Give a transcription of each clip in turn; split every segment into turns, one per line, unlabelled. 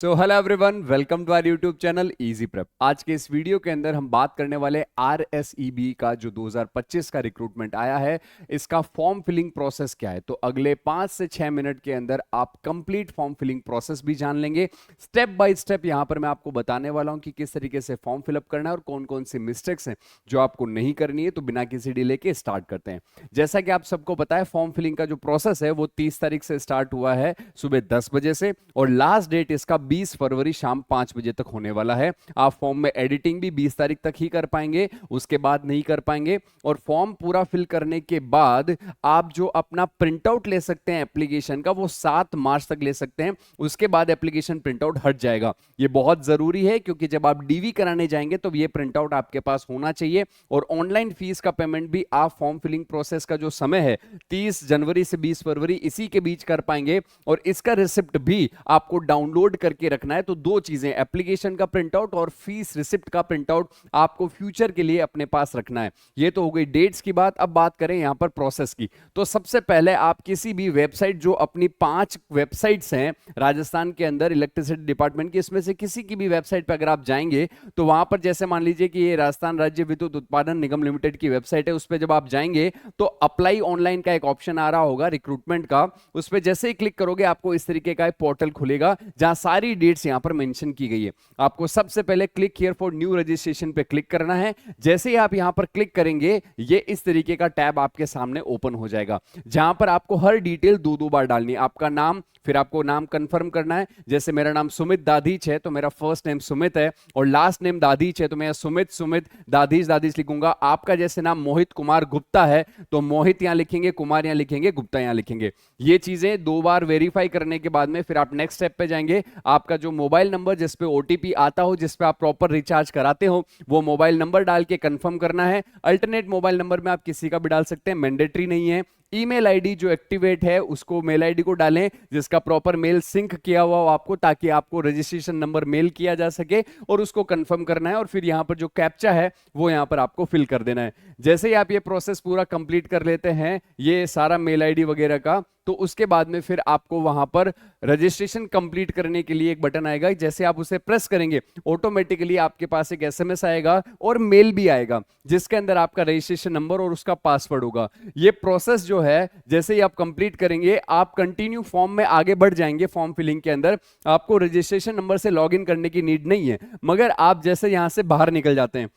So hello everyone, welcome to our YouTube channel Easy Prep. आज के इस video के अंदर हम बात करने वाले आरएसईबी का जो 2025 का रिक्रूटमेंट आया है, इसका फॉर्म फिलिंग प्रोसेस क्या है। तो अगले 5 से 6 मिनट के अंदर आप कंप्लीट फॉर्म फिलिंग प्रोसेस भी जान लेंगे। स्टेप बाय स्टेप यहां पर मैं आपको बताने वाला हूं कि किस तरीके से फॉर्म फिलअप करना है और कौन कौन सी मिस्टेक्स हैं जो आपको नहीं करनी है। तो बिना किसी डिले के स्टार्ट करते हैं। जैसा कि आप सबको पता है, फॉर्म फिलिंग का जो प्रोसेस है वो 30 तारीख से स्टार्ट हुआ है सुबह 10 बजे से, और लास्ट डेट इसका 20 फरवरी शाम 5 बजे तक होने वाला है। आप फॉर्म में एडिटिंग भी 20 तारीख तक ही कर पाएंगे, उसके बाद नहीं कर पाएंगे। और फॉर्म पूरा फिल करने के बाद आप जो अपना प्रिंट आउट ले सकते हैं एप्लीकेशन का, वो 7 मार्च तक ले सकते हैं। उसके बाद एप्लीकेशन प्रिंट आउट हट जाएगा। ये बहुत जरूरी है क्योंकि जब आप डीवी कराने जाएंगे तो ये प्रिंट आउट आपके पास होना चाहिए। और ऑनलाइन फीस का पेमेंट भी आप फॉर्म फिलिंग प्रोसेस का जो समय है 30 जनवरी से 20 फरवरी इसी के बीच कर पाएंगे। और इसका रिसिप्ट भी आपको डाउनलोड करके रखना है। तो दो चीजें, एप्लीकेशन का प्रिंट आउट और फीस रिसिप्ट का प्रिंट आउट, आपको फ्यूचर के लिए अपने पास रखना है। ये तो हो गई डेट्स की बात। अब बात करें यहां पर प्रोसेस की। तो सबसे पहले आप किसी भी वेबसाइट, जो अपनी 5 वेबसाइट्स हैं राजस्थान के अंदर इलेक्ट्रिसिटी डिपार्टमेंट की, इसमें से किसी की भी वेबसाइट पर अगर आप जाएंगे तो वहां पर, जैसे मान लीजिए कि ये राजस्थान राज्य विद्युत उत्पादन निगम लिमिटेड की वेबसाइट है, उस पर जब आप जाएंगे तो अप्लाई ऑनलाइन का एक ऑप्शन आ रहा होगा रिक्रूटमेंट का। उस पर जैसे ही क्लिक करोगे आपको इस तरीके का एक पोर्टल खुलेगा जहां सारी डेट्स यहां पर मेंशन की गई है। आपको सबसे पहले click here for new registration पे क्लिक करना है। जैसे ही आप यहां पर क्लिक करेंगे, ये इस तरीके का टैब आपके सामने ओपन हो जाएगा, जहां पर आपको हर डिटेल दो बार डालनी है। आपका नाम, फिर आपको नाम कंफर्म करना है। जैसे मेरा नाम सुमित दाधीच है तो मेरा फर्स्ट नेम सुमित है, और लास्ट नेम दाधीच है तो मैं सुमित सुमित दाधीच दाधीच लिखूंगा। आपका जैसे नाम मोहित कुमार गुप्ता है तो मोहित यहां लिखेंगे, कुमार यहां लिखेंगे, गुप्ता यहां लिखेंगे। ये चीजें 2 बार वेरीफाई करने के बाद में फिर आप नेक्स्ट स्टेप पे जाएंगे। आपका जो मोबाइल नंबर जिस पे ओटीपी आता हो, जिस पे आप प्रॉपर रिचार्ज कराते हो, वो मोबाइल नंबर डाल के कंफर्म करना है। अल्टरनेट मोबाइल नंबर में आप किसी का भी डाल सकते हैं, मैंडेटरी नहीं है। ईमेल आईडी जो एक्टिवेट है उसको, मेल आईडी को डालें जिसका प्रॉपर मेल सिंक किया हुआ हो आपको, ताकि आपको रजिस्ट्रेशन नंबर मेल किया जा सके, और उसको कंफर्म करना है। और फिर यहां पर जो कैप्चा है वो यहां पर आपको फिल कर देना है। जैसे ही आप ये प्रोसेस पूरा कंप्लीट कर लेते हैं, ये सारा मेल आईडी वगैरह का, तो उसके बाद में फिर आपको वहां पर रजिस्ट्रेशन कंप्लीट करने के लिए एक बटन आएगा। जैसे आप उसे प्रेस करेंगे, ऑटोमेटिकली आपके पास एक एसएमएस आएगा और मेल भी आएगा, जिसके अंदर आपका रजिस्ट्रेशन नंबर और उसका पासवर्ड होगा। ये प्रोसेस जो है, जैसे ही आप कंप्लीट करेंगे, आप कंटिन्यू फॉर्म में आगे बढ़ जाएंगे। फॉर्म फिलिंग के अंदर आपको रजिस्ट्रेशन नंबर से लॉगिन करने की नीड नहीं है, मगर आप जैसे यहां से बाहर निकल जाते हैं,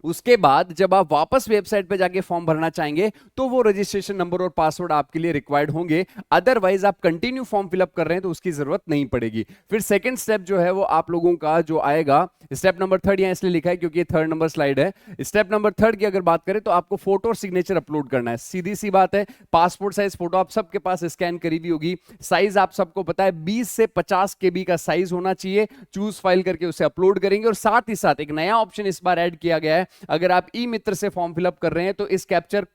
उसके बाद जब आप वापस वेबसाइट पे जाके फॉर्म भरना चाहेंगे तो वो रजिस्ट्रेशन नंबर और पासवर्ड आपके लिए रिक्वायर्ड होंगे। अदरवाइज आप कंटिन्यू फॉर्म फिलअप कर रहे हैं तो उसकी जरूरत नहीं पड़ेगी। फिर सेकंड स्टेप जो है वो आप लोगों का जो आएगा, स्टेप नंबर 3 यहां इसलिए लिखा है क्योंकि ये 3rd नंबर स्लाइड है। स्टेप नंबर 3 की अगर बात करें तो आपको फोटो और सिग्नेचर अपलोड करना है। सीधी सी बात है, पासपोर्ट साइज फोटो आप सबके पास स्कैन करी हुई होगी। साइज आप सबको पता है 20 से 50 केबी का साइज होना चाहिए। चूज फाइल करके उसे अपलोड करेंगे। और साथ ही साथ एक नया ऑप्शन इस बार ऐड किया गया है, अगर आप ई मित्र से फॉर्म फिलअप कर रहे हैं तो इस कैप्चर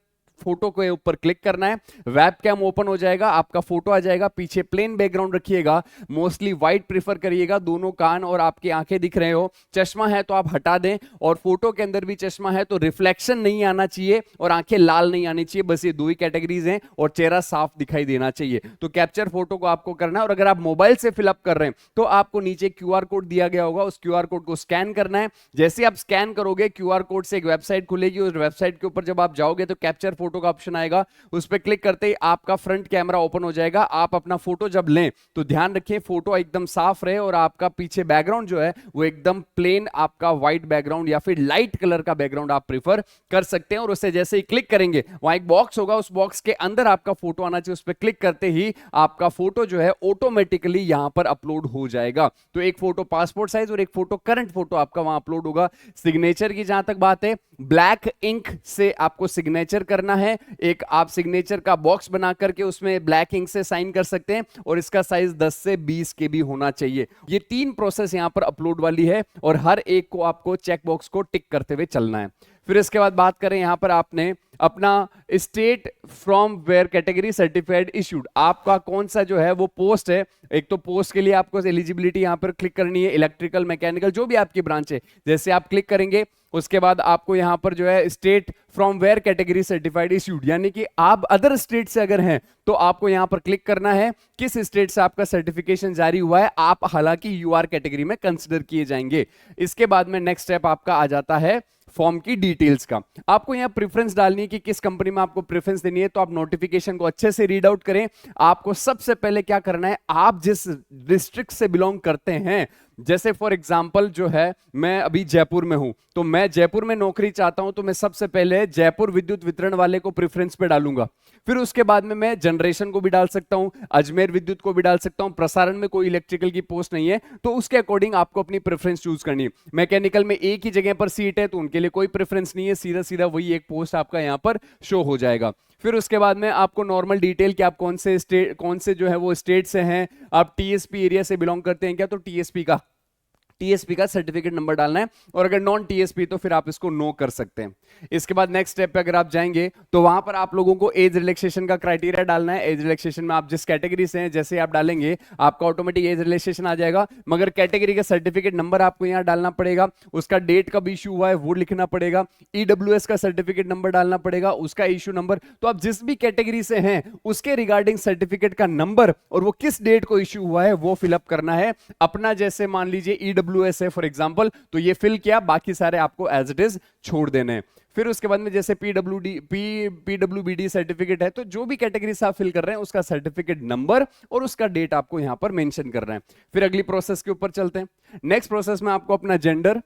फोटो के ऊपर क्लिक करना है, वेब कैम ओपन हो जाएगा, आपका फोटो आ जाएगा। पीछे प्लेन बैकग्राउंड रखिएगा, मोस्टली व्हाइट प्रीफर करिएगा। दोनों कान और आपकी आंखें दिख रहे हो, चश्मा है तो आप हटा दें, और फोटो के अंदर भी चश्मा है तो रिफ्लेक्शन नहीं आना चाहिए और आंखें लाल नहीं आनी चाहिए। बस ये दो ही कैटेगरीज हैं, और चेहरा साफ दिखाई देना चाहिए। तो कैप्चर फोटो को आपको करना है। और अगर आप मोबाइल से फिलअप कर रहे हैं तो आपको नीचे क्यूआर कोड दिया गया होगा, उस क्यूआर कोड को स्कैन करना है। जैसे आप स्कैन करोगे, क्यूआर कोड से एक वेबसाइट खुलेगी, उस वेबसाइट के ऊपर जब आप जाओगे तो कैप्चर फोटो का ऑप्शन आएगा, उस पर क्लिक करते ही आपका फ्रंट कैमरा ओपन हो जाएगा। आप अपना फोटो जब लें तो ध्यान रखिए फोटो एकदम साफ रहे, और आपका पीछे बैकग्राउंड जो है वो एकदम प्लेन, आपका व्हाइट बैकग्राउंड या फिर लाइट कलर का बैकग्राउंड आप प्रीफर कर सकते हैं। और उसे जैसे ही क्लिक करेंगे, वहां एक बॉक्स होगा, उस बॉक्स के अंदर आपका फोटो आना चाहिए। उस पर क्लिक करते ही आपका फोटो जो है ऑटोमेटिकली यहां पर अपलोड हो जाएगा। तो एक फोटो पासपोर्ट साइज और एक फोटो करंट फोटो आपका वहां अपलोड होगा। सिग्नेचर की जहां तक बात है, ब्लैक इंक से आपको सिग्नेचर करना है। एक आप सिग्नेचर का बॉक्स बना करके उसमें ब्लैक इंक से साइन कर सकते हैं, और इसका साइज 10 से 20 के भी होना चाहिए। ये 3 प्रोसेस यहां पर अपलोड वाली है, और हर एक को आपको चेक बॉक्स को टिक करते हुए चलना है। फिर इसके बाद बात करें, यहां पर आपने अपना state from where category certified issued, आपका कौन सा जो है वो पोस्ट है। एक तो पोस्ट के लिए आपको एलिजिबिलिटी यहां पर क्लिक करनी है, इलेक्ट्रिकल, मैकेनिकल, जो भी आपकी ब्रांच है, जैसे आप क्लिक करेंगे उसके बाद आपको यहां पर जो है state from where category certified issued, यानी कि आप अदर स्टेट से अगर हैं तो आपको यहां पर क्लिक करना है किस स्टेट से आपका सर्टिफिकेशन जारी हुआ है। आप हालांकि यूआर कैटेगरी में कंसिडर किए जाएंगे। इसके बाद में नेक्स्ट स्टेप आपका आ जाता है फॉर्म की डिटेल्स का। आपको यहां प्रेफरेंस डालनी है कि किस कंपनी में आपको प्रेफरेंस देनी है, तो आप नोटिफिकेशन को अच्छे से रीड आउट करें। आपको सबसे पहले क्या करना है, आप जिस डिस्ट्रिक्ट से बिलोंग करते हैं, जैसे फॉर एग्जांपल जो है मैं अभी जयपुर में हूं, तो मैं जयपुर में नौकरी चाहता हूं, तो मैं सबसे पहले जयपुर विद्युत वितरण वाले को प्रेफरेंस पे डालूंगा। फिर उसके बाद में मैं जनरेशन को भी डाल सकता हूं, अजमेर विद्युत को भी डाल सकता हूं। प्रसारण में कोई इलेक्ट्रिकल की पोस्ट नहीं है, तो उसके अकॉर्डिंग आपको अपनी प्रेफरेंस चूज करनी है। मैकेनिकल में एक ही जगह पर सीट है, तो उनके लिए कोई प्रेफरेंस नहीं है, सीधा सीधा वही एक पोस्ट आपका यहां पर शो हो जाएगा। फिर उसके बाद में आपको नॉर्मल डिटेल कि आप कौन से स्टेट, कौन से जो है वो स्टेट से हैं, आप टीएसपी एरिया से बिलोंग करते हैं क्या, तो टीएसपी का सर्टिफिकेट नंबर डालना है, और अगर नॉन टीएसपी तो फिर आप इसको नो कर सकते हैं। इसके बाद नेक्स्ट स्टेप पे अगर आप जाएंगे तो वहां पर आप लोगों को एज रिलैक्सेशन का क्राइटेरिया डालना है। एज रिलैक्सेशन में आप जिस कैटेगरी से हैं, जैसे आप डालेंगे आपका ऑटोमेटिक एज रिलैक्सेशन आ जाएगा, मगर कैटेगरी का सर्टिफिकेट नंबर आपको यहां डालना पड़ेगा, उसका डेट कब इशू हुआ है वो लिखना पड़ेगा, ईडब्ल्यूएस का सर्टिफिकेट नंबर डालना पड़ेगा, उसका इशू नंबर। तो आप जिस भी कैटेगरी से हैं उसके रिगार्डिंग सर्टिफिकेट का नंबर और वो किस डेट को इशू हुआ है वो फिलअप करना है अपना। जैसे मान लीजिए ईडब्ल्यूएस है फॉर एग्जांपल, तो ये फिल किया, बाकी सारे आपको एज इट इज छोड़ देने हैं। फिर उसके बाद में जैसे पीडब्ल्यूबीडी सर्टिफिकेट है, तो जो भी कैटेगरी से आप फिल कर रहे हैं उसका सर्टिफिकेट नंबर और उसका डेट आपको यहां पर मेंशन करना है। फिर अगली प्रोसेस के ऊपर चलते हैं। नेक्स्ट प्रोसेस में आपको अपना जेंडर,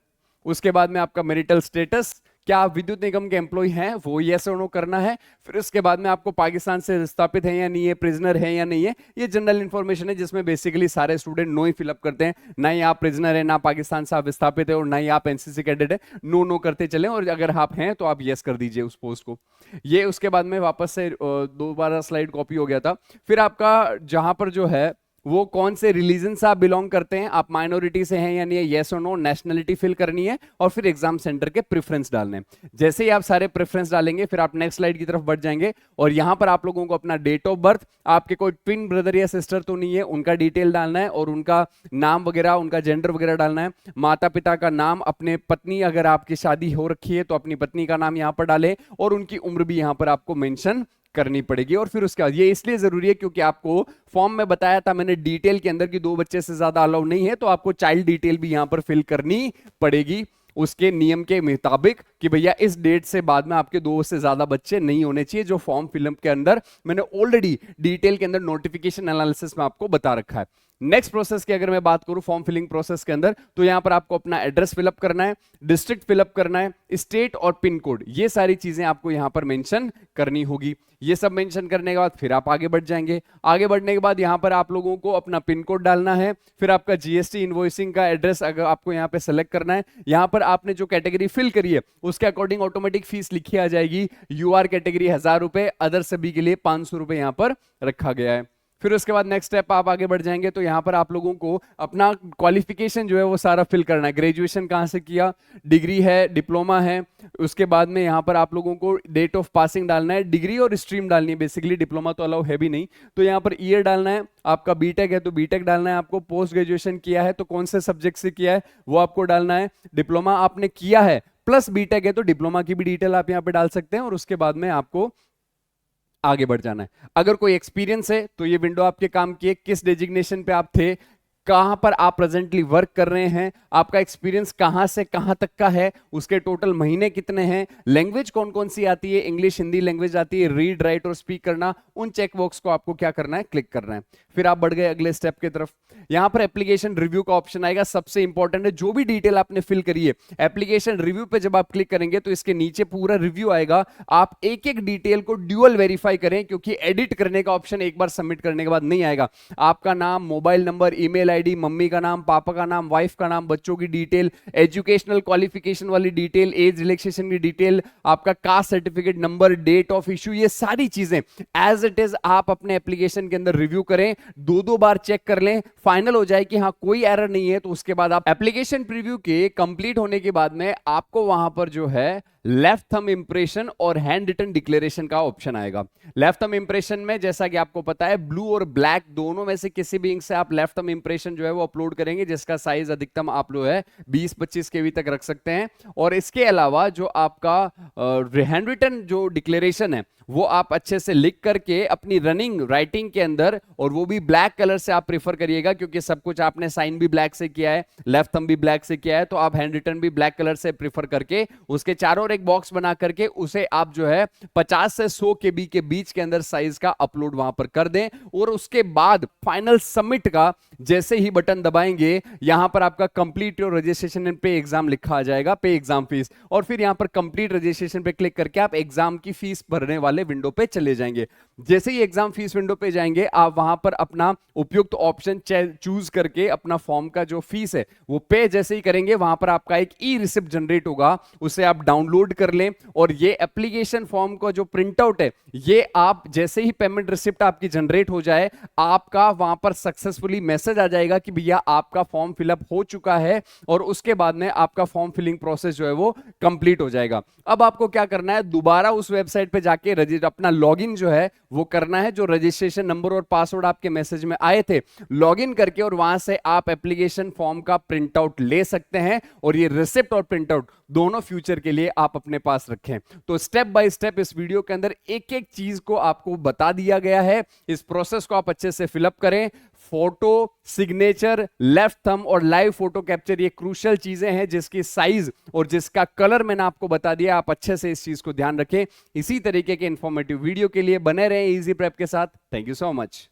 उसके बाद में आपका मैरिटल स्टेटस, क्या आप विद्युत निगम के एम्प्लॉय हैं, वो यस और नो करना है। फिर उसके बाद में आपको पाकिस्तान से विस्थापित है या नहीं है, प्रिजनर है या नहीं है, ये जनरल इंफॉर्मेशन है जिसमें बेसिकली सारे स्टूडेंट नो ही फिलअप करते हैं। ना ही आप प्रिजनर है, ना पाकिस्तान से आप विस्थापित है, और ना ही आप एनसीसी कैडेट है, नो नो करते चले, और अगर आप हैं तो आप यस कर दीजिए उस पोस्ट को। ये उसके बाद में वापस से दोबारा स्लाइड कॉपी हो गया था। फिर आपका जहां पर जो है वो कौन से रिलीजन से आप बिलोंग करते हैं, आप माइनॉरिटी से हैं या नहीं है, येस और नो, नेशनलिटी फिल करनी है, और फिर एग्जाम सेंटर के प्रेफरेंस डालने हैं। जैसे ही आप सारे प्रेफरेंस डालेंगे फिर आप नेक्स्ट स्लाइड की तरफ बढ़ जाएंगे, और यहां पर आप लोगों को अपना डेट ऑफ बर्थ, आपके कोई ट्विन ब्रदर या सिस्टर तो नहीं है, उनका डिटेल डालना है, और उनका नाम वगैरह, उनका जेंडर वगैरह डालना है। माता पिता का नाम, अपने पत्नी, अगर आपकी शादी हो रखी है तो अपनी पत्नी का नाम यहां पर डालें, और उनकी उम्र भी यहां पर आपको मेंशन करनी पड़ेगी। और फिर उसके बाद ये इसलिए जरूरी है क्योंकि आपको फॉर्म में बताया था मैंने डिटेल के अंदर कि 2 बच्चे से ज्यादा अलाउ नहीं है, तो आपको चाइल्ड डिटेल भी यहां पर फिल करनी पड़ेगी उसके नियम के मुताबिक कि भैया इस डेट से बाद में आपके 2 से ज्यादा बच्चे नहीं होने चाहिए, जो फॉर्म फिलअप के अंदर मैंने ऑलरेडी डिटेल के अंदर नोटिफिकेशन एनालिसिस में आपको बता रखा है। नेक्स्ट प्रोसेस की अगर मैं बात करूं फॉर्म फिलिंग प्रोसेस के अंदर, तो यहां पर आपको अपना एड्रेस फिलअप करना है, डिस्ट्रिक्ट फिलअप करना है, स्टेट और पिन कोड, ये सारी चीजें आपको यहां पर मेंशन करनी होगी। ये सब मेंशन करने के बाद फिर आप आगे बढ़ जाएंगे। आगे बढ़ने के बाद यहां पर आप लोगों को अपना पिन कोड डालना है, फिर आपका जीएसटी इनवॉइसिंग का एड्रेस अगर आपको यहां पे सेलेक्ट करना है। यहां पर आपने जो कैटेगरी फिल करी है उसके अकॉर्डिंग ऑटोमेटिक फीस लिखी आ जाएगी। यूआर कैटेगरी 1000 रुपए, अदर सभी के लिए 500 रुपए यहां पर रखा गया है। फिर उसके बाद नेक्स्ट स्टेप आप आगे बढ़ जाएंगे तो यहां पर आप लोगों को अपना क्वालिफिकेशन जो है वो सारा फिल करना है। ग्रेजुएशन कहां से किया, डिग्री है, डिप्लोमा है, उसके बाद में यहां पर आप लोगों को डेट ऑफ पासिंग डालना है, डिग्री और स्ट्रीम डालनी है। बेसिकली डिप्लोमा तो अलाउ है भी नहीं, तो यहां पर ईयर डालना है। आपका बीटेक है तो बीटेक डालना है आपको, पोस्ट ग्रेजुएशन किया है तो कौन से सब्जेक्ट से किया है वो आपको डालना है, डिप्लोमा आपने किया है प्लस बीटेक है तो डिप्लोमा की भी डिटेल आप यहां पे डाल सकते हैं, और उसके बाद में आपको आगे बढ़ जाना है। अगर कोई एक्सपीरियंस है तो ये विंडो आपके काम की है, किस डेजिग्नेशन पे आप थे, कहां पर आप प्रेजेंटली वर्क कर रहे हैं, आपका एक्सपीरियंस कहां से कहां तक का है, उसके टोटल महीने कितने हैं, लैंग्वेज कौन कौन सी आती है, इंग्लिश हिंदी लैंग्वेज आती है, रीड राइट और स्पीक करना, उन चेक बॉक्स को आपको क्या करना है, क्लिक करना है। फिर आप बढ़ गए अगले स्टेप की तरफ। यहां पर एप्लीकेशन रिव्यू का ऑप्शन आएगा, सबसे इंपॉर्टेंट है। जो भी डिटेल आपने फिल करी है एप्लीकेशन रिव्यू पे जब आप क्लिक करेंगे तो इसके नीचे पूरा रिव्यू आएगा। आप एक एक डिटेल को ड्यूअल वेरीफाई करें, क्योंकि एडिट करने का ऑप्शन एक बार सबमिट करने के बाद नहीं आएगा। आपका नाम, mobile number, email ID, mummy का नाम, पापा का नाम, वाइफ का नाम, बच्चों की डिटेल, एजुकेशनल क्वालिफिकेशन वाली डिटेल, एज रिलैक्सेशन की डिटेल, आपका caste certificate number, date of issue, ये सारी चीजें एज इट इज आप अपने एप्लीकेशन के अंदर रिव्यू करें, दो बार चेक कर लें, फाइनल हो जाए कि हाँ कोई एरर नहीं है, तो उसके बाद आप एप्लीकेशन प्रीव्यू के कंप्लीट होने के बाद में आपको वहां पर जो है लेफ्ट थंब इंप्रेशन और हैंड रिटन डिक्लेरेशन का ऑप्शन आएगा। लेफ्ट थंब इंप्रेशन में जैसा कि आपको पता है ब्लू और ब्लैक दोनों में से किसी भी इंक से आप लेफ्ट थंब इंप्रेशन जो है वो अपलोड करेंगे, जिसका साइज अधिकतम आप लोग है 20-25 केबी तक रख सकते हैं। और इसके अलावा जो आपका हैंड रिटन जो डिक्लेरेशन है वो आप अच्छे से लिख करके अपनी रनिंग राइटिंग के अंदर, और वो भी ब्लैक कलर से आप प्रेफर करिएगा, क्योंकि सब कुछ आपने साइन भी ब्लैक से किया है, लेफ्ट थंब भी ब्लैक से किया है, तो आप हैंड रिटन भी ब्लैक कलर से प्रेफर करके उसके चारों एक बॉक्स बना करके उसे आप जो है 50 से 100 केबी के बीच के अंदर साइज का अपलोड वहां पर कर दें। और उसके बाद फाइनल सबमिट का जैसे ही बटन दबाएंगे, यहां पर आपका कंप्लीट योर रजिस्ट्रेशन एंड पे एग्जाम लिखा आ जाएगा, पे एग्जाम फीस, और फिर यहां पर कंप्लीट रजिस्ट्रेशन पे क्लिक करके आप एग्जाम की फीस भरने वाले विंडो पे चले जाएंगे। जैसे ही एग्जाम फीस विंडो पे जाएंगे, आप वहां पर अपना उपयुक्त ऑप्शन चूज करके अपना फॉर्म का जो फीस है वो पे जैसे ही करेंगे, वहां पर आपका एक ई रिसिप्ट जनरेट होगा, उसे आप डाउनलोड कर लें। और ये एप्लीकेशन फॉर्म का जो प्रिंट आउट है, ये आप जैसे ही पेमेंट रिसिप्ट आपकी जनरेट हो जाए, आपका वहां पर सक्सेसफुली मैसेज आ जाएगा कि भैया आपका फॉर्म फिलअप हो चुका है, और उसके बाद में आपका फॉर्म फिलिंग प्रोसेस जो है वो कंप्लीट हो जाएगा। अब आपको क्या करना है, दोबारा उस वेबसाइट पे जाके अपना लॉगिन जो है वो करना है, जो रजिस्ट्रेशन नंबर और पासवर्ड आपके मैसेज में आए थे, लॉगिन करके, और वहां से आप एप्लीकेशन फॉर्म का प्रिंट आउट ले सकते हैं। और ये रिसिप्ट और प्रिंट आउट दोनों फ्यूचर के लिए आप अपने पास रखें। तो स्टेप बाय स्टेप इस वीडियो के अंदर एक एक चीज को आपको बता दिया गया है, इस प्रोसेस को आप अच्छे से फिलअप करें। फोटो, सिग्नेचर, लेफ्ट थंब और लाइव फोटो कैप्चर, ये क्रूशियल चीजें हैं जिसकी साइज और जिसका कलर मैंने आपको बता दिया, आप अच्छे से इस चीज को ध्यान रखें। इसी तरीके के इंफॉर्मेटिव वीडियो के लिए बने रहें इजी प्रेप के साथ। Thank you so much.